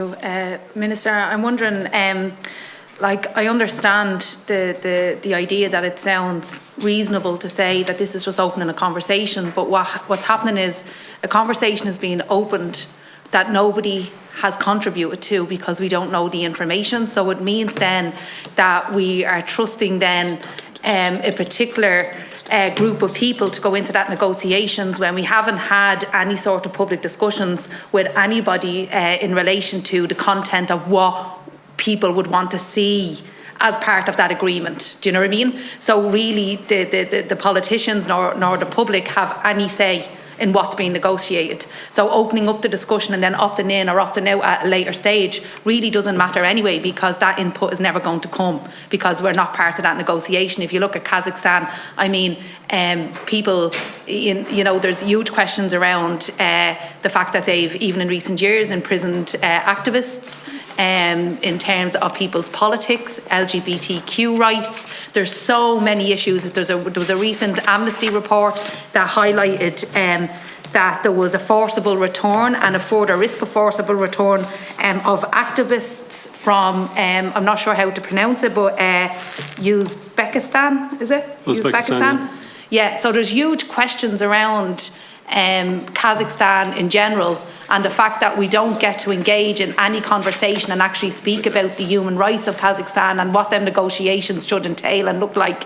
Minister, I'm wondering, I understand the idea that it sounds reasonable to say that this is just opening a conversation, but what's happening is a conversation is being opened that nobody has contributed to because we don't know the information. So it means then that we are trusting then a particular group of people to go into that negotiations when we haven't had any sort of public discussions with anybody in relation to the content of what people would want to see as part of that agreement. Do you know what I mean? So really the politicians nor the public have any say in what's being negotiated. So opening up the discussion and then opting in or opting out at a later stage really doesn't matter anyway, because that input is never going to come because we're not part of that negotiation. If you look at Kazakhstan, I mean, people, there's huge questions around the fact that they've, even in recent years, imprisoned activists in terms of people's politics, LGBTQ rights. There's so many issues. There was a recent Amnesty report that highlighted that there was a forcible return and a further risk of forcible return of activists from, I'm not sure how to pronounce it, but Uzbekistan, is it? Uzbekistan? Yeah, so there's huge questions around Kazakhstan in general, and the fact that we don't get to engage in any conversation and actually speak about the human rights of Kazakhstan and what them negotiations should entail and look like,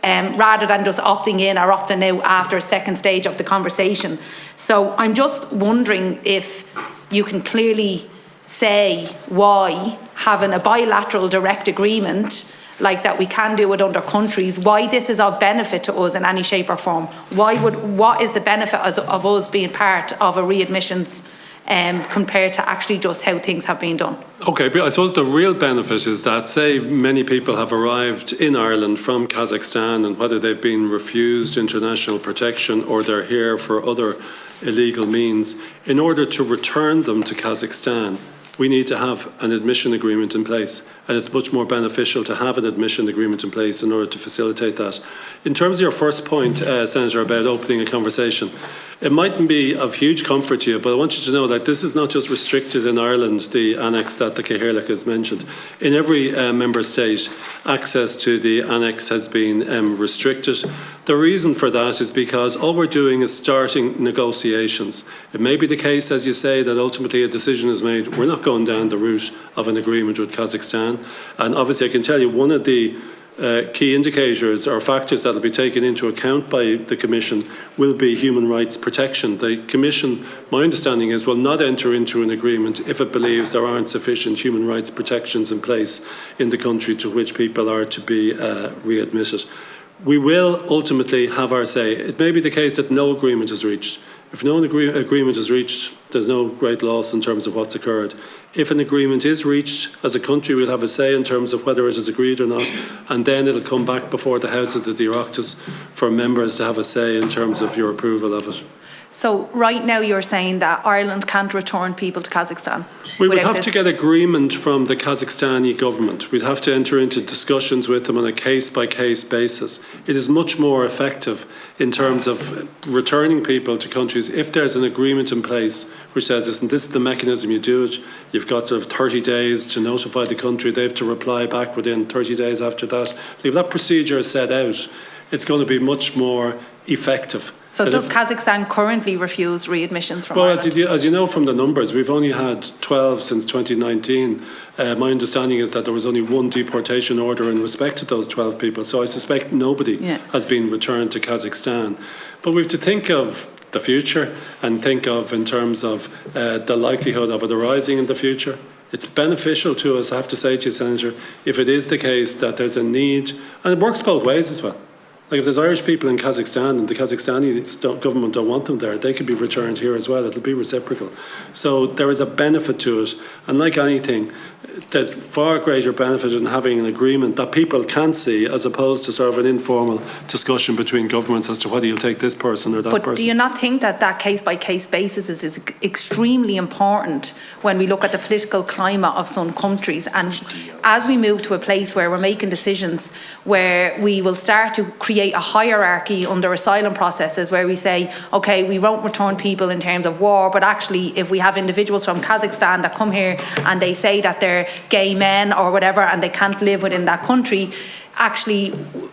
rather than just opting in or opting out after a second stage of the conversation. So I'm just wondering if you can clearly say why having a bilateral direct agreement like that we can do with other countries, why this is of benefit to us in any shape or form. What is the benefit of us being part of a readmissions compared to actually just how things have been done? Okay, but I suppose the real benefit is that, say, many people have arrived in Ireland from Kazakhstan, and whether they've been refused international protection or they're here for other illegal means, in order to return them to Kazakhstan, we need to have an admission agreement in place, and it's much more beneficial to have an admission agreement in place in order to facilitate that. In terms of your first point, Senator, about opening a conversation, it mightn't be of huge comfort to you, but I want you to know that this is not just restricted in Ireland, the annex that the Cathaoirleach has mentioned. In every member state, access to the annex has been restricted. The reason for that is because all we're doing is starting negotiations. It may be the case, as you say, that ultimately a decision is made. We're not going down the route of an agreement with Kazakhstan. And obviously I can tell you one of the key indicators or factors that will be taken into account by the Commission will be human rights protection. The Commission, my understanding is, will not enter into an agreement if it believes there aren't sufficient human rights protections in place in the country to which people are to be readmitted. We will ultimately have our say. It may be the case that no agreement is reached. If no agreement is reached, there's no great loss in terms of what's occurred. If an agreement is reached, as a country we'll have a say in terms of whether it is agreed or not, and then it'll come back before the Houses of the Oireachtas for members to have a say in terms of your approval of it. So right now you're saying that Ireland can't return people to Kazakhstan? We would have to get agreement from the Kazakhstani government. We'd have to enter into discussions with them on a case-by-case basis. It is much more effective in terms of returning people to countries if there's an agreement in place which says, listen, this is the mechanism you do it. You've got sort of 30 days to notify the country. They have to reply back within 30 days after that. If that procedure is set out, it's going to be much more effective. So does Kazakhstan currently refuse readmissions from Ireland? Well, as you know from the numbers, we've only had 12 since 2019. My understanding is that there was only one deportation order in respect to those 12 people. So I suspect nobody has been returned to Kazakhstan. But we have to think of the future and think of in terms of the likelihood of it arising in the future. It's beneficial to us, I have to say to you, Senator, if it is the case that there's a need, and it works both ways as well. Like if there's Irish people in Kazakhstan and the Kazakhstani government don't want them there, they could be returned here as well. It'll be reciprocal. So there is a benefit to it. And like anything, there's far greater benefit in having an agreement that people can see as opposed to sort of an informal discussion between governments as to whether you'll take this person or that person. But do you not think that that case-by-case basis is extremely important when we look at the political climate of some countries? And as we move to a place where we're making decisions where we will start to create create a hierarchy under asylum processes where we say, okay, we won't return people in terms of war, but actually if we have individuals from Kazakhstan that come here and they say that they're gay men or whatever and they can't live within that country, actually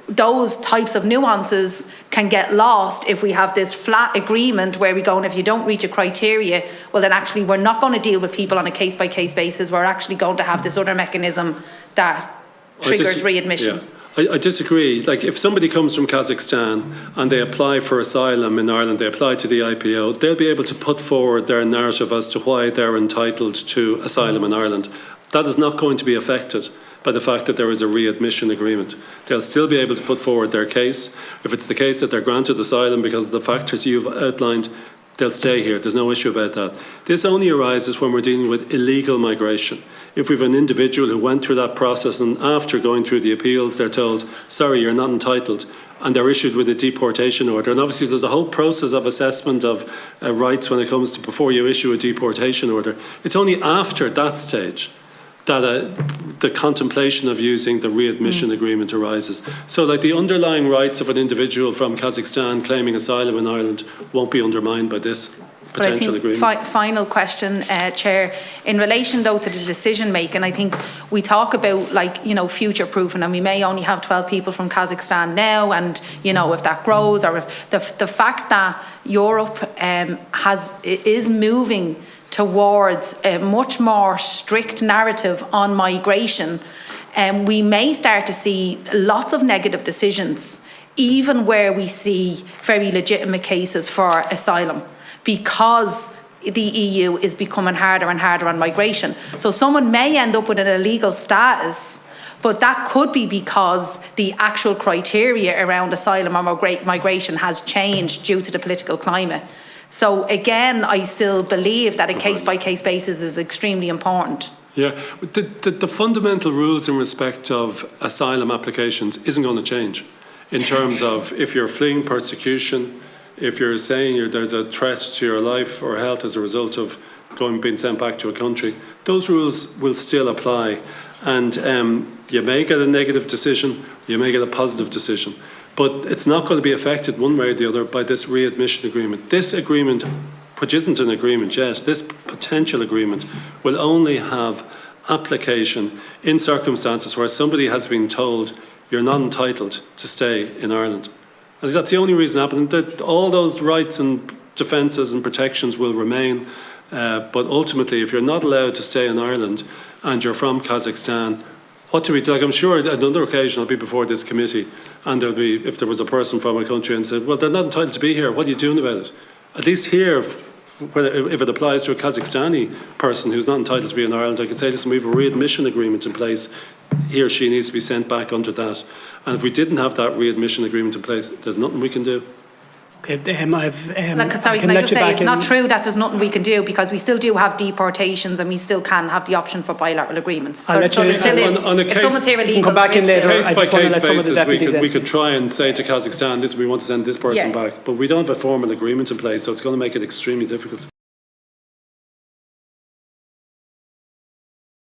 those types of nuances can get lost if we have this flat agreement where we go, and if you don't reach a criteria, well then actually we're not going to deal with people on a case-by-case basis. We're actually going to have this other mechanism that triggers readmission. Yeah. I disagree. Like, if somebody comes from Kazakhstan and they apply for asylum in Ireland, they apply to the IPO, they'll be able to put forward their narrative as to why they're entitled to asylum in Ireland. That is not going to be affected by the fact that there is a readmission agreement. They'll still be able to put forward their case. If it's the case that they're granted asylum because of the factors you've outlined, they'll stay here. There's no issue about that. This only arises when we're dealing with illegal migration. If we have an individual who went through that process and after going through the appeals, they're told, sorry, you're not entitled, and they're issued with a deportation order. And obviously there's a whole process of assessment of rights when it comes to before you issue a deportation order. It's only after that stage that the contemplation of using the readmission agreement arises. So like the underlying rights of an individual from Kazakhstan claiming asylum in Ireland won't be undermined by this potential agreement. Final question, Chair. In relation though to the decision making, I think we talk about, like, you know, future proofing, and we may only have 12 people from Kazakhstan now, and you know, if that grows, or if the fact that Europe is moving towards a much more strict narrative on migration, we may start to see lots of negative decisions, even where we see very legitimate cases for asylum, because the EU is becoming harder and harder on migration. So someone may end up with an illegal status, but that could be because the actual criteria around asylum or migration has changed due to the political climate. So again, I still believe that a case-by-case basis is extremely important. Yeah, the fundamental rules in respect of asylum applications isn't going to change in terms of if you're fleeing persecution, if you're saying there's a threat to your life or health as a result of being sent back to a country, those rules will still apply. And you may get a negative decision, you may get a positive decision, but it's not going to be affected one way or the other by this readmission agreement. This agreement, which isn't an agreement yet, this potential agreement will only have application in circumstances where somebody has been told you're not entitled to stay in Ireland. And that's the only reason happening. That all those rights and defences and protections will remain, but ultimately if you're not allowed to stay in Ireland and you're from Kazakhstan, what do we do? Like, I'm sure on another occasion I'll be before this committee and there'll be, if there was a person from a country and said, well, they're not entitled to be here, what are you doing about it? At least here, if it applies to a Kazakhstani person who's not entitled to be in Ireland, I can say, listen, we have a readmission agreement in place. He or she needs to be sent back under that. And if we didn't have that readmission agreement in place, there's nothing we can do. Sorry, can I just say, it's not true that there's nothing we can do, because we still do have deportations and we still can have the option for bilateral agreements. So there still is. If someone's here illegal, come back in later. Case by case basis, we could try and say to Kazakhstan, listen, we want to send this person back, but we don't have a formal agreement in place, so it's going to make it extremely difficult.